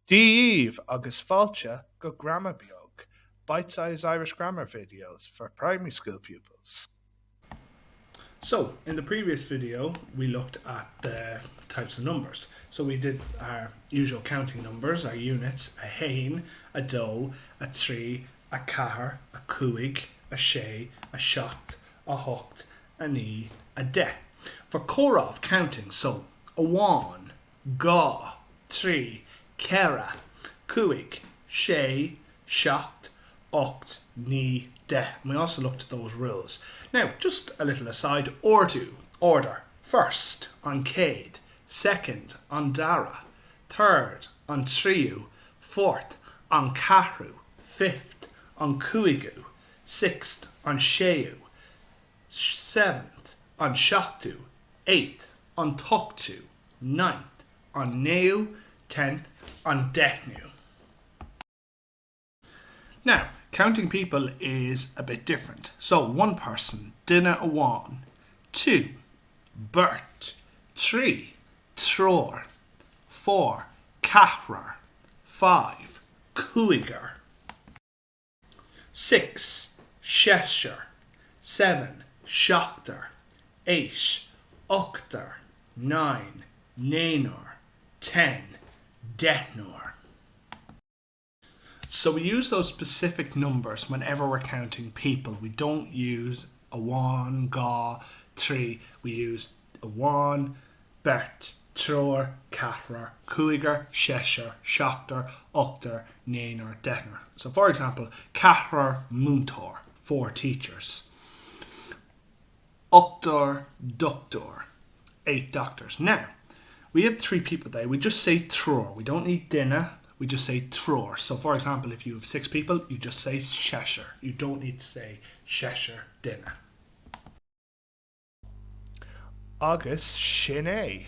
Díomh agus fáilte go grammar beag, bite-sized Irish grammar videos for primary school pupils. So, in the previous video, we looked at the types of numbers. So we did our usual counting numbers, our units, a hain, a doe, a tree, a cahar, a cuig, a shay, a shot, a hocht, a knee, a de. For Korov counting, so a one, ga, tree, kera, cuig, shay, shot, ocht, knee, de. And we also looked at those rules. Now, just a little aside, order. First, on Cade. Second, on Dara. Third, on Triu. Fourth, on Kahru. Fifth, on Kuigu. Sixth, on Sheu. Seventh, on Shaktu. Eighth, on Toktu. Ninth, on Neu. 10th, on Dehnu. Now, counting people is a bit different. So, one person, Dinna Awan. Two, Bert. Three, Tror. Four, Kahrar. Five, Kuiger. Six, Shesher. Seven, Shokter. Eight, Ukter. Nine, Nanor. 10, Dehnor. So we use those specific numbers whenever we're counting people. We don't use a one, ga, three. We use a one, bert, tror, kahrar, kuiger, shesher, shokter, ukter, nanor, dehnor. So for example, kahrar, muntor, 4 teachers. Ukter, doctor, 8 doctors. Now, we have 3 people there. We just say tror. We don't need dinner. We just say tror. So for example, if you have 6 people, you just say shesher. You don't need to say shesher dinner. Agus sin é.